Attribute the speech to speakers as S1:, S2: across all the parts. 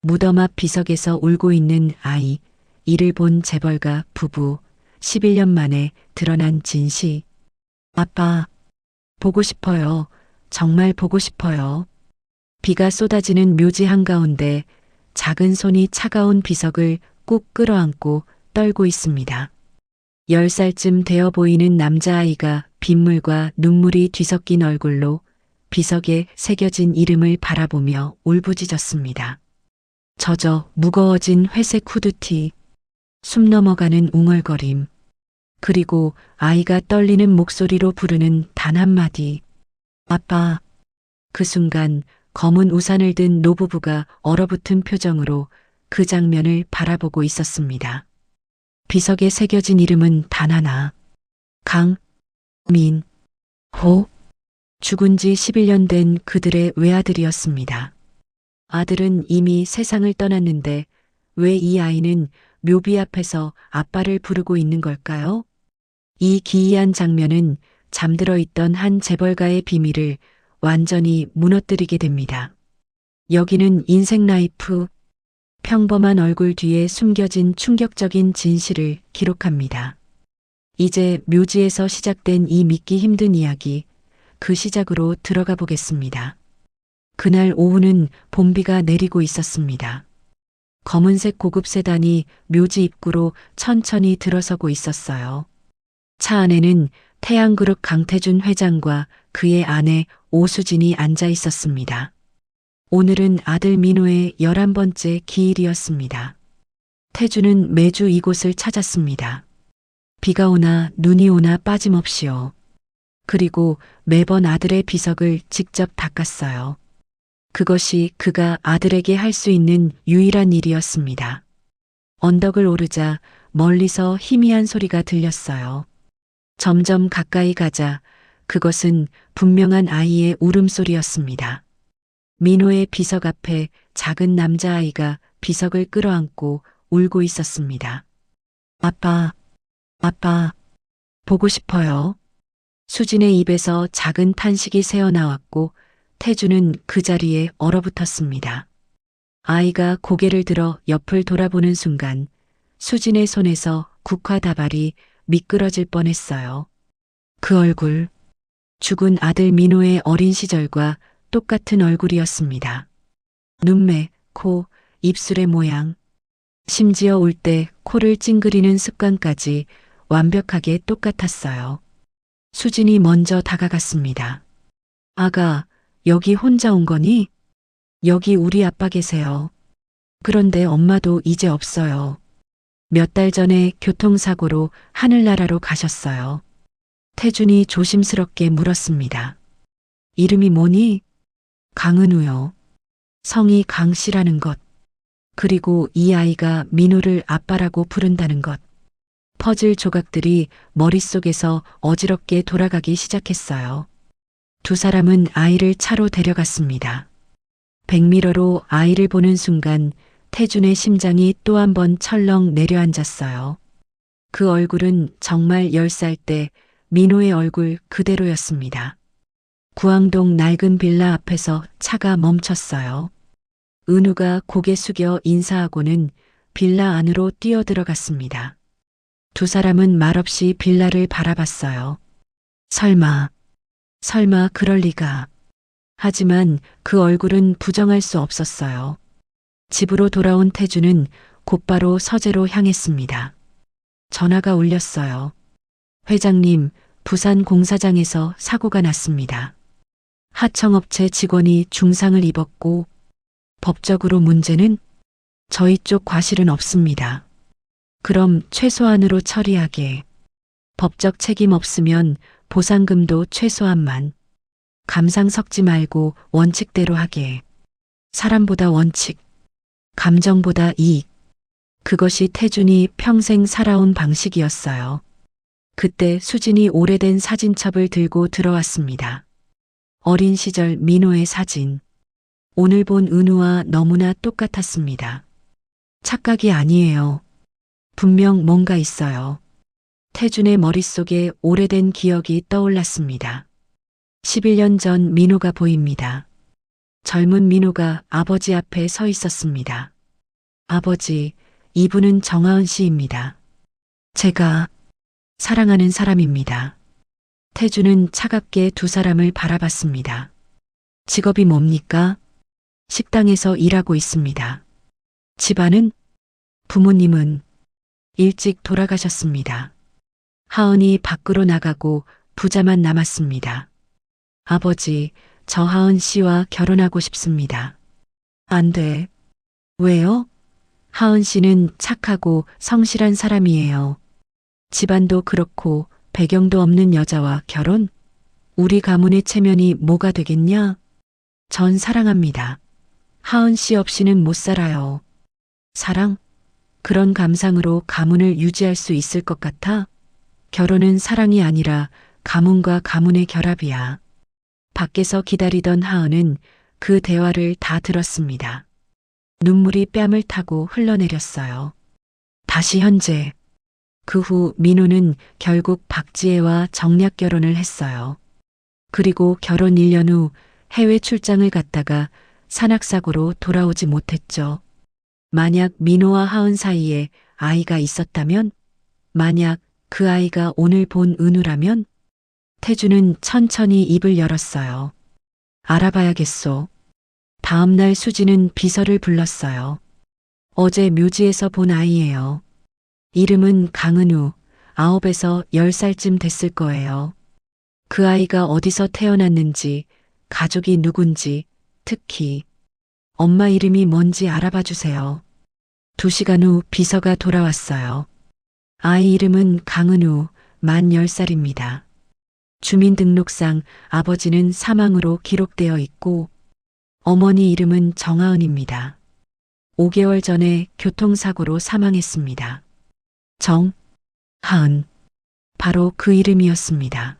S1: 무덤 앞 비석에서 울고 있는 아이, 이를 본 재벌가 부부, 11년 만에 드러난 진실. 아빠, 보고 싶어요. 정말 보고 싶어요. 비가 쏟아지는 묘지 한가운데 작은 손이 차가운 비석을 꾹 끌어안고 떨고 있습니다. 10살쯤 되어 보이는 남자아이가 빗물과 눈물이 뒤섞인 얼굴로 비석에 새겨진 이름을 바라보며 울부짖었습니다. 젖어 무거워진 회색 후드티, 숨 넘어가는 웅얼거림, 그리고 아이가 떨리는 목소리로 부르는 단 한마디. 아빠. 그 순간 검은 우산을 든 노부부가 얼어붙은 표정으로 그 장면을 바라보고 있었습니다. 비석에 새겨진 이름은 단 하나. 강민호. 죽은 지 11년 된 그들의 외아들이었습니다. 아들은 이미 세상을 떠났는데 왜 이 아이는 묘비 앞에서 아빠를 부르고 있는 걸까요? 이 기이한 장면은 잠들어 있던 한 재벌가의 비밀을 완전히 무너뜨리게 됩니다. 여기는 인생 라이프, 평범한 얼굴 뒤에 숨겨진 충격적인 진실을 기록합니다. 이제 묘지에서 시작된 이 믿기 힘든 이야기, 그 시작으로 들어가 보겠습니다. 그날 오후는 봄비가 내리고 있었습니다. 검은색 고급 세단이 묘지 입구로 천천히 들어서고 있었어요. 차 안에는 태양그룹 강태준 회장과 그의 아내 오수진이 앉아 있었습니다. 오늘은 아들 민호의 11번째 기일이었습니다. 태준은 매주 이곳을 찾았습니다. 비가 오나 눈이 오나 빠짐없이요. 그리고 매번 아들의 비석을 직접 닦았어요. 그것이 그가 아들에게 할 수 있는 유일한 일이었습니다. 언덕을 오르자 멀리서 희미한 소리가 들렸어요. 점점 가까이 가자 그것은 분명한 아이의 울음소리였습니다. 민호의 비석 앞에 작은 남자아이가 비석을 끌어안고 울고 있었습니다. 아빠, 아빠, 보고 싶어요. 수진의 입에서 작은 탄식이 새어나왔고 태주는 그 자리에 얼어붙었습니다. 아이가 고개를 들어 옆을 돌아보는 순간 수진의 손에서 국화다발이 미끄러질 뻔했어요. 그 얼굴, 죽은 아들 민호의 어린 시절과 똑같은 얼굴이었습니다. 눈매, 코, 입술의 모양, 심지어 울 때 코를 찡그리는 습관까지 완벽하게 똑같았어요. 수진이 먼저 다가갔습니다. 아가, 여기 혼자 온 거니? 여기 우리 아빠 계세요. 그런데 엄마도 이제 없어요. 몇 달 전에 교통사고로 하늘나라로 가셨어요. 태준이 조심스럽게 물었습니다. 이름이 뭐니? 강은우요. 성이 강씨라는 것. 그리고 이 아이가 민호를 아빠라고 부른다는 것. 퍼즐 조각들이 머릿속에서 어지럽게 돌아가기 시작했어요. 두 사람은 아이를 차로 데려갔습니다. 백미러로 아이를 보는 순간 태준의 심장이 또 한 번 철렁 내려앉았어요. 그 얼굴은 정말 10살 때 민호의 얼굴 그대로였습니다. 구항동 낡은 빌라 앞에서 차가 멈췄어요. 은우가 고개 숙여 인사하고는 빌라 안으로 뛰어들어갔습니다. 두 사람은 말없이 빌라를 바라봤어요. 설마 그럴 리가. 하지만 그 얼굴은 부정할 수 없었어요. 집으로 돌아온 태주는 곧바로 서재로 향했습니다. 전화가 울렸어요. 회장님, 부산 공사장에서 사고가 났습니다. 하청업체 직원이 중상을 입었고 법적으로 문제는 저희 쪽 과실은 없습니다. 그럼 최소한으로 처리하게. 법적 책임 없으면 보상금도 최소한만. 감상 섞지 말고 원칙대로 하게. 사람보다 원칙, 감정보다 이익. 그것이 태준이 평생 살아온 방식이었어요. 그때 수진이 오래된 사진첩을 들고 들어왔습니다. 어린 시절 민호의 사진. 오늘 본 은우와 너무나 똑같았습니다. 착각이 아니에요. 분명 뭔가 있어요. 태준의 머릿속에 오래된 기억이 떠올랐습니다. 11년 전 민호가 보입니다. 젊은 민호가 아버지 앞에 서 있었습니다. 아버지, 이분은 정하은 씨입니다. 제가 사랑하는 사람입니다. 태주는 차갑게 두 사람을 바라봤습니다. 직업이 뭡니까? 식당에서 일하고 있습니다. 집안은? 부모님은 일찍 돌아가셨습니다. 하은이 밖으로 나가고 부자만 남았습니다. 아버지, 저 하은 씨와 결혼하고 싶습니다. 안 돼. 왜요? 하은 씨는 착하고 성실한 사람이에요. 집안도 그렇고 배경도 없는 여자와 결혼? 우리 가문의 체면이 뭐가 되겠냐? 전 사랑합니다. 하은 씨 없이는 못 살아요. 사랑? 그런 감상으로 가문을 유지할 수 있을 것 같아? 결혼은 사랑이 아니라 가문과 가문의 결합이야. 밖에서 기다리던 하은은 그 대화를 다 들었습니다. 눈물이 뺨을 타고 흘러내렸어요. 다시 현재. 그 후 민호는 결국 박지혜와 정략 결혼을 했어요. 그리고 결혼 1년 후 해외 출장을 갔다가 산악사고로 돌아오지 못했죠. 만약 민호와 하은 사이에 아이가 있었다면? 만약 그 아이가 오늘 본 은우라면? 태주는 천천히 입을 열었어요. 알아봐야겠소. 다음 날 수지는 비서를 불렀어요. 어제 묘지에서 본 아이예요. 이름은 강은우, 9에서 10살쯤 됐을 거예요. 그 아이가 어디서 태어났는지, 가족이 누군지, 특히 엄마 이름이 뭔지 알아봐 주세요. 2시간 후 비서가 돌아왔어요. 아이 이름은 강은우, 만 10살입니다. 주민등록상 아버지는 사망으로 기록되어 있고 어머니 이름은 정하은입니다. 5개월 전에 교통사고로 사망했습니다. 정하은. 바로 그 이름이었습니다.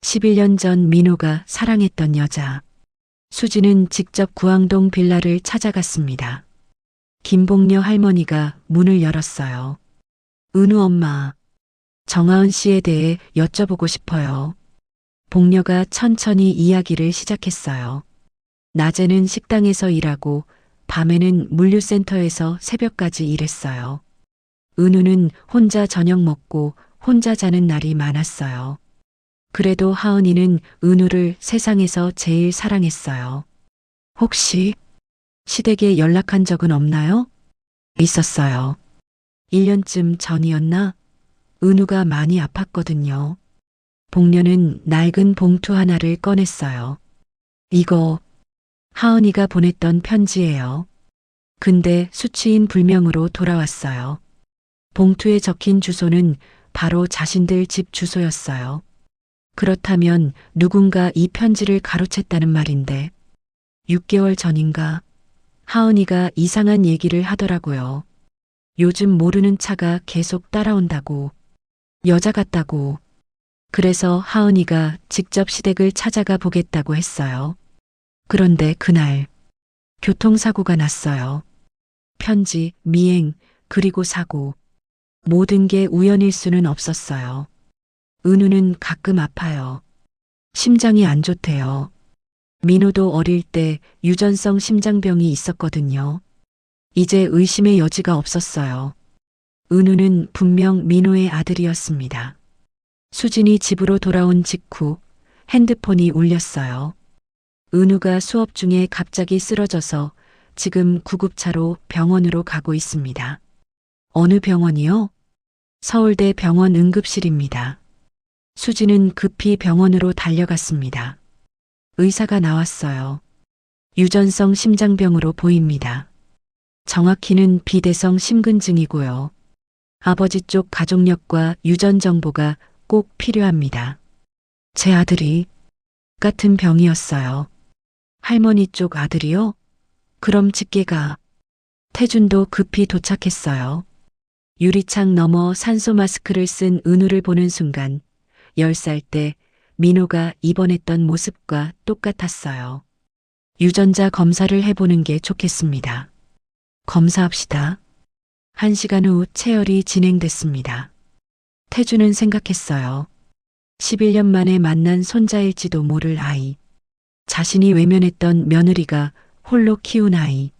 S1: 11년 전 민호가 사랑했던 여자. 수지는 직접 구항동 빌라를 찾아갔습니다. 김복녀 할머니가 문을 열었어요. 은우 엄마, 정하은 씨에 대해 여쭤보고 싶어요. 복녀가 천천히 이야기를 시작했어요. 낮에는 식당에서 일하고 밤에는 물류센터에서 새벽까지 일했어요. 은우는 혼자 저녁 먹고 혼자 자는 날이 많았어요. 그래도 하은이는 은우를 세상에서 제일 사랑했어요. 혹시 시댁에 연락한 적은 없나요? 있었어요. 1년쯤 전이었나? 은우가 많이 아팠거든요. 복녀는 낡은 봉투 하나를 꺼냈어요. 이거 하은이가 보냈던 편지예요. 근데 수취인 불명으로 돌아왔어요. 봉투에 적힌 주소는 바로 자신들 집 주소였어요. 그렇다면 누군가 이 편지를 가로챘다는 말인데 6개월 전인가 하은이가 이상한 얘기를 하더라고요. 요즘 모르는 차가 계속 따라온다고. 여자 같다고. 그래서 하은이가 직접 시댁을 찾아가 보겠다고 했어요. 그런데 그날 교통사고가 났어요. 편지, 미행, 그리고 사고. 모든 게 우연일 수는 없었어요. 은우는 가끔 아파요. 심장이 안 좋대요. 민호도 어릴 때 유전성 심장병이 있었거든요. 이제 의심의 여지가 없었어요. 은우는 분명 민호의 아들이었습니다. 수진이 집으로 돌아온 직후 핸드폰이 울렸어요. 은우가 수업 중에 갑자기 쓰러져서 지금 구급차로 병원으로 가고 있습니다. 어느 병원이요? 서울대 병원 응급실입니다. 수지는 급히 병원으로 달려갔습니다. 의사가 나왔어요. 유전성 심장병으로 보입니다. 정확히는 비대성 심근증이고요. 아버지 쪽 가족력과 유전 정보가 꼭 필요합니다. 제 아들이 같은 병이었어요. 할머니 쪽 아들이요? 그럼 직계가. 태준도 급히 도착했어요. 유리창 너머 산소 마스크를 쓴 은우를 보는 순간 10살 때 민호가 입원했던 모습과 똑같았어요. 유전자 검사를 해보는 게 좋겠습니다. 검사합시다. 1시간 후 체열이 진행됐습니다. 태주는 생각했어요. 11년 만에 만난 손자일지도 모를 아이. 자신이 외면했던 며느리가 홀로 키운 아이.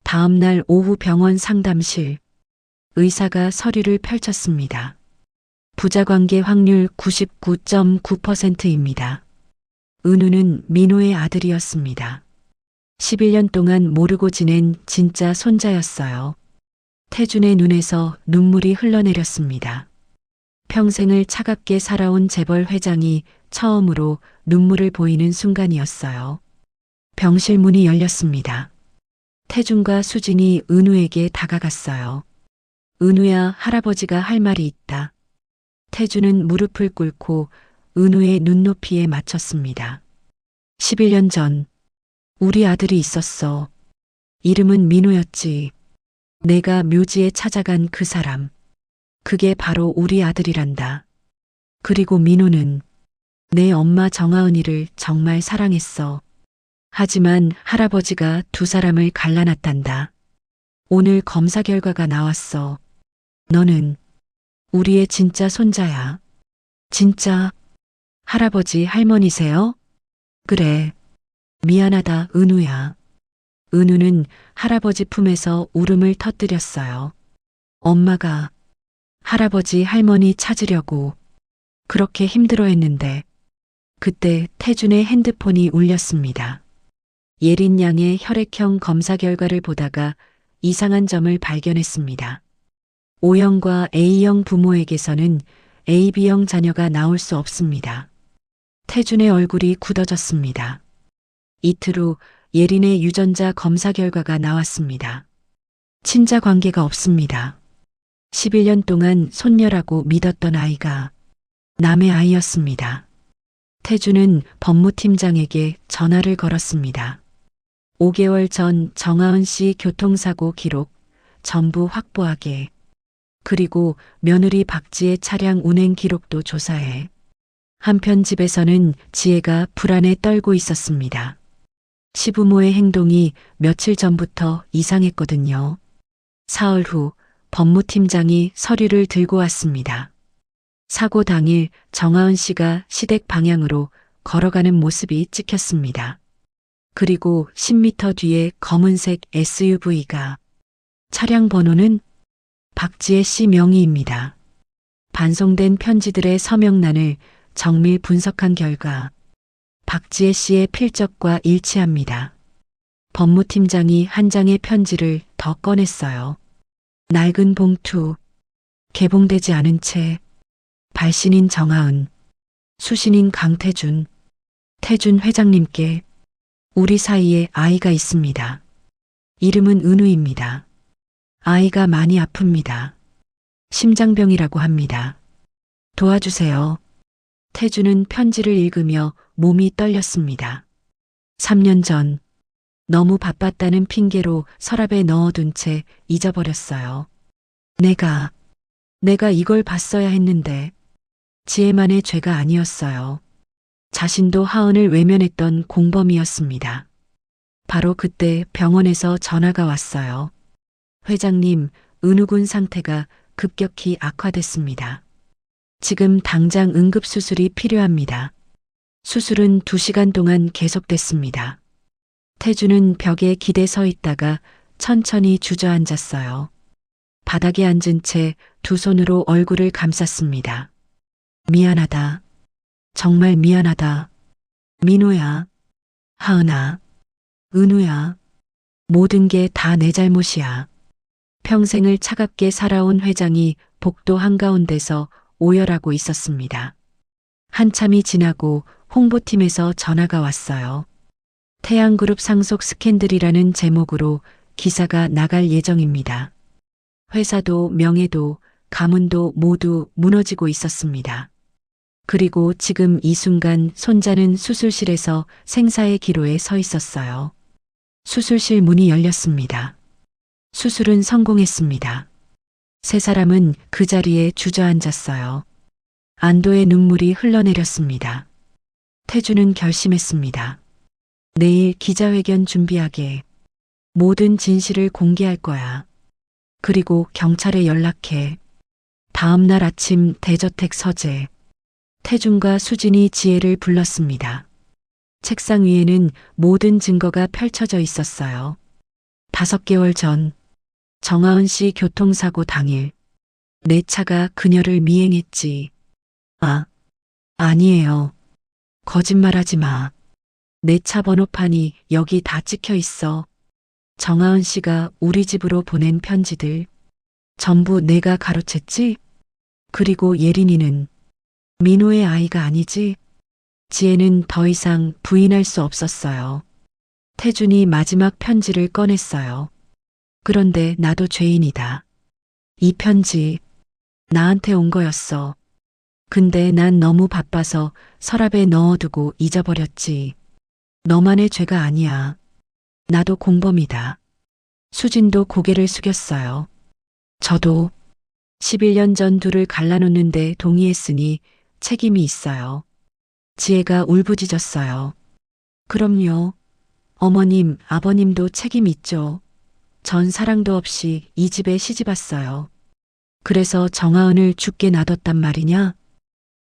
S1: 다음 날 오후 병원 상담실. 의사가 서류를 펼쳤습니다. 부자관계 확률 99.9%입니다. 은우는 민호의 아들이었습니다. 11년 동안 모르고 지낸 진짜 손자였어요. 태준의 눈에서 눈물이 흘러내렸습니다. 평생을 차갑게 살아온 재벌 회장이 처음으로 눈물을 보이는 순간이었어요. 병실 문이 열렸습니다. 태준과 수진이 은우에게 다가갔어요. 은우야, 할아버지가 할 말이 있다. 태준은 무릎을 꿇고 은우의 눈높이에 맞췄습니다. 11년 전 우리 아들이 있었어. 이름은 민호였지. 내가 묘지에 찾아간 그 사람. 그게 바로 우리 아들이란다. 그리고 민호는 내 엄마 정아은이를 정말 사랑했어. 하지만 할아버지가 두 사람을 갈라놨단다. 오늘 검사 결과가 나왔어. 너는 우리의 진짜 손자야. 진짜 할아버지 할머니세요? 그래. 미안하다, 은우야. 은우는 할아버지 품에서 울음을 터뜨렸어요. 엄마가 할아버지 할머니 찾으려고 그렇게 힘들어했는데 그때 태준의 핸드폰이 울렸습니다. 예린 양의 혈액형 검사 결과를 보다가 이상한 점을 발견했습니다. O형과 A형 부모에게서는 AB형 자녀가 나올 수 없습니다. 태준의 얼굴이 굳어졌습니다. 이틀 후 예린의 유전자 검사 결과가 나왔습니다. 친자 관계가 없습니다. 11년 동안 손녀라고 믿었던 아이가 남의 아이였습니다. 태준은 법무팀장에게 전화를 걸었습니다. 5개월 전 정아은 씨 교통사고 기록 전부 확보하게. 그리고 며느리 박지의 차량 운행 기록도 조사해. 한편 집에서는 지혜가 불안에 떨고 있었습니다. 시부모의 행동이 며칠 전부터 이상했거든요. 사흘 후 법무팀장이 서류를 들고 왔습니다. 사고 당일 정아은 씨가 시댁 방향으로 걸어가는 모습이 찍혔습니다. 그리고 10m 뒤에 검은색 SUV가. 차량 번호는 박지혜 씨 명의입니다. 반송된 편지들의 서명란을 정밀 분석한 결과 박지혜 씨의 필적과 일치합니다. 법무팀장이 한 장의 편지를 더 꺼냈어요. 낡은 봉투, 개봉되지 않은 채. 발신인 정아은, 수신인 강태준, 태준 회장님께 우리 사이에 아이가 있습니다. 이름은 은우입니다. 아이가 많이 아픕니다. 심장병이라고 합니다. 도와주세요. 태준은 편지를 읽으며 몸이 떨렸습니다. 3년 전 너무 바빴다는 핑계로 서랍에 넣어둔 채 잊어버렸어요. 내가 이걸 봤어야 했는데 지혜만의 죄가 아니었어요. 자신도 하은을 외면했던 공범이었습니다. 바로 그때 병원에서 전화가 왔어요. 회장님, 은우군 상태가 급격히 악화됐습니다. 지금 당장 응급수술이 필요합니다. 수술은 2시간 동안 계속됐습니다. 태준은 벽에 기대 서 있다가 천천히 주저앉았어요. 바닥에 앉은 채 두 손으로 얼굴을 감쌌습니다. 미안하다. 정말 미안하다. 민호야, 하은아, 은우야. 모든 게 다 내 잘못이야. 평생을 차갑게 살아온 회장이 복도 한가운데서 오열하고 있었습니다. 한참이 지나고 홍보팀에서 전화가 왔어요. 태양그룹 상속 스캔들이라는 제목으로 기사가 나갈 예정입니다. 회사도 명예도 가문도 모두 무너지고 있었습니다. 그리고 지금 이 순간 손자는 수술실에서 생사의 기로에 서 있었어요. 수술실 문이 열렸습니다. 수술은 성공했습니다. 세 사람은 그 자리에 주저앉았어요. 안도의 눈물이 흘러내렸습니다. 태준은 결심했습니다. 내일 기자회견 준비하게. 모든 진실을 공개할 거야. 그리고 경찰에 연락해. 다음 날 아침 대저택 서재. 태준과 수진이 지혜를 불렀습니다. 책상 위에는 모든 증거가 펼쳐져 있었어요. 5개월 전 정하은 씨 교통사고 당일 내 차가 그녀를 미행했지. 아, 아니에요. 거짓말하지 마. 내 차 번호판이 여기 다 찍혀 있어. 정하은 씨가 우리 집으로 보낸 편지들 전부 내가 가로챘지? 그리고 예린이는 민호의 아이가 아니지? 지혜는 더 이상 부인할 수 없었어요. 태준이 마지막 편지를 꺼냈어요. 그런데 나도 죄인이다. 이 편지 나한테 온 거였어. 근데 난 너무 바빠서 서랍에 넣어두고 잊어버렸지. 너만의 죄가 아니야. 나도 공범이다. 수진도 고개를 숙였어요. 저도 11년 전 둘을 갈라놓는데 동의했으니 책임이 있어요. 지혜가 울부짖었어요. 그럼요. 어머님, 아버님도 책임 있죠. 전 사랑도 없이 이 집에 시집 왔어요. 그래서 정하은을 죽게 놔뒀단 말이냐?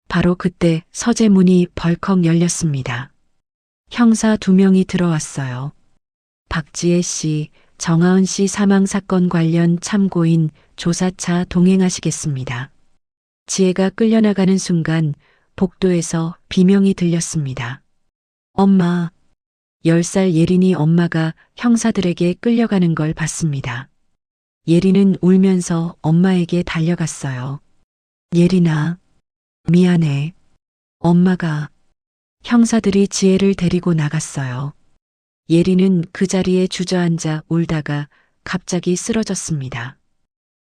S1: 바로 그때 서재 문이 벌컥 열렸습니다. 형사 2명이 들어왔어요. 박지혜 씨, 정하은 씨 사망 사건 관련 참고인 조사차 동행하시겠습니다. 지혜가 끌려나가는 순간 복도에서 비명이 들렸습니다. 엄마. 10살 예린이 엄마가 형사들에게 끌려가는 걸 봤습니다. 예린은 울면서 엄마에게 달려갔어요. 예린아, 미안해. 엄마가. 형사들이 지혜를 데리고 나갔어요. 예린은 그 자리에 주저앉아 울다가 갑자기 쓰러졌습니다.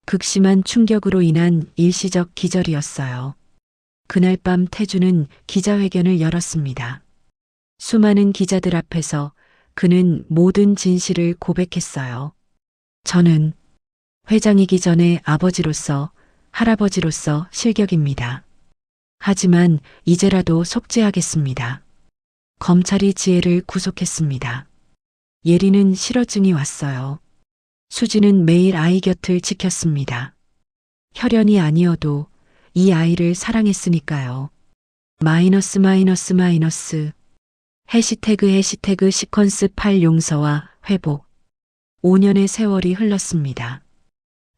S1: 극심한 충격으로 인한 일시적 기절이었어요. 그날 밤 태준은 기자회견을 열었습니다. 수많은 기자들 앞에서 그는 모든 진실을 고백했어요. 저는 회장이기 전에 아버지로서, 할아버지로서 실격입니다. 하지만 이제라도 속죄하겠습니다. 검찰이 지혜를 구속했습니다. 예린은 실어증이 왔어요. 수지는 매일 아이 곁을 지켰습니다. 혈연이 아니어도 이 아이를 사랑했으니까요. 마이너스 마이너스 마이너스 해시태그 시퀀스 8 용서와 회복. 5년의 세월이 흘렀습니다.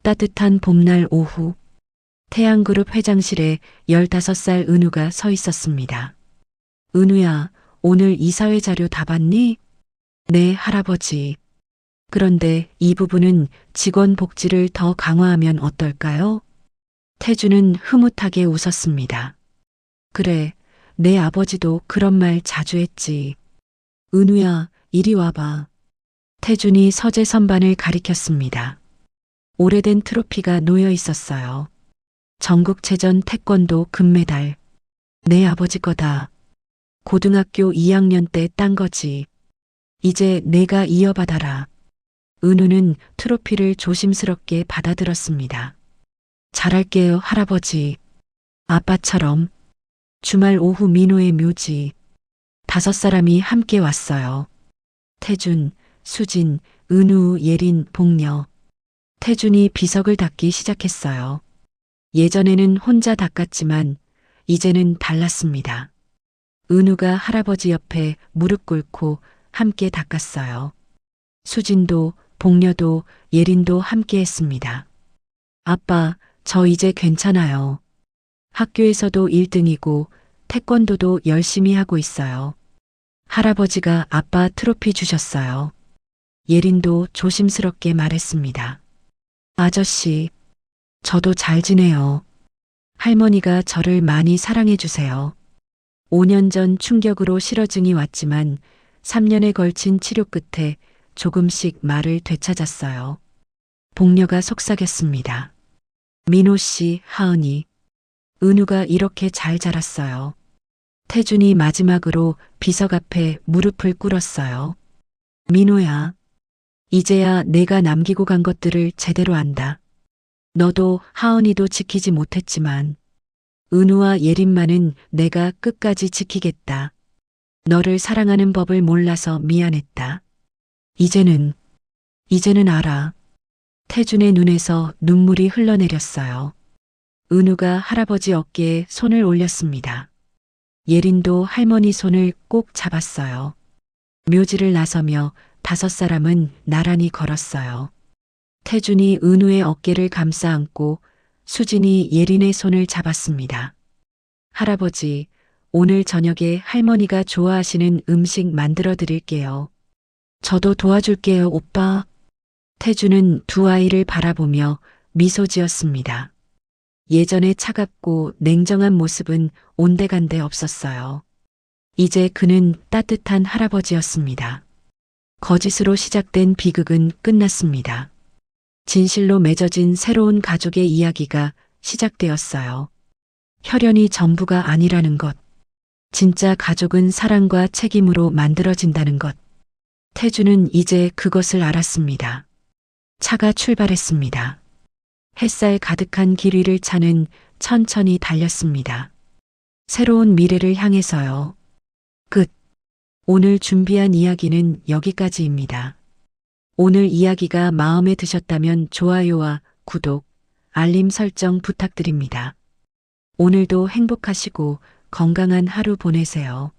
S1: 따뜻한 봄날 오후 태양그룹 회장실에 15살 은우가 서 있었습니다. 은우야, 오늘 이사회 자료 다 봤니? 네, 할아버지. 그런데 이 부분은 직원 복지를 더 강화하면 어떨까요? 태주는 흐뭇하게 웃었습니다. 그래, 내 아버지도 그런 말 자주 했지. 은우야, 이리 와봐. 태준이 서재 선반을 가리켰습니다. 오래된 트로피가 놓여 있었어요. 전국체전 태권도 금메달. 내 아버지 거다. 고등학교 2학년 때 딴 거지. 이제 내가 이어받아라. 은우는 트로피를 조심스럽게 받아들었습니다. 잘할게요, 할아버지. 아빠처럼. 주말 오후 민호의 묘지. 5사람이 함께 왔어요. 태준, 수진, 은우, 예린, 복녀. 태준이 비석을 닦기 시작했어요. 예전에는 혼자 닦았지만 이제는 달랐습니다. 은우가 할아버지 옆에 무릎 꿇고 함께 닦았어요. 수진도, 복녀도, 예린도 함께 했습니다. 아빠, 저 이제 괜찮아요. 학교에서도 1등이고 태권도도 열심히 하고 있어요. 할아버지가 아빠 트로피 주셨어요. 예린도 조심스럽게 말했습니다. 아저씨, 저도 잘 지내요. 할머니가 저를 많이 사랑해 주세요. 5년 전 충격으로 실어증이 왔지만 3년에 걸친 치료 끝에 조금씩 말을 되찾았어요. 복녀가 속삭였습니다. 민호 씨, 하은이. 은우가 이렇게 잘 자랐어요. 태준이 마지막으로 비석 앞에 무릎을 꿇었어요. 민호야, 이제야 내가 남기고 간 것들을 제대로 안다. 너도 하은이도 지키지 못했지만 은우와 예린만은 내가 끝까지 지키겠다. 너를 사랑하는 법을 몰라서 미안했다. 이제는 알아. 태준의 눈에서 눈물이 흘러내렸어요. 은우가 할아버지 어깨에 손을 올렸습니다. 예린도 할머니 손을 꼭 잡았어요. 묘지를 나서며 5사람은 나란히 걸었어요. 태준이 은우의 어깨를 감싸 안고 수진이 예린의 손을 잡았습니다. 할아버지, 오늘 저녁에 할머니가 좋아하시는 음식 만들어 드릴게요. 저도 도와줄게요, 오빠. 태준은 두 아이를 바라보며 미소 지었습니다. 예전의 차갑고 냉정한 모습은 온데간데 없었어요. 이제 그는 따뜻한 할아버지였습니다. 거짓으로 시작된 비극은 끝났습니다. 진실로 맺어진 새로운 가족의 이야기가 시작되었어요. 혈연이 전부가 아니라는 것. 진짜 가족은 사랑과 책임으로 만들어진다는 것. 태주는 이제 그것을 알았습니다. 차가 출발했습니다. 햇살 가득한 길 위를 차는 천천히 달렸습니다. 새로운 미래를 향해서요. 끝. 오늘 준비한 이야기는 여기까지입니다. 오늘 이야기가 마음에 드셨다면 좋아요와 구독, 알림 설정 부탁드립니다. 오늘도 행복하시고 건강한 하루 보내세요.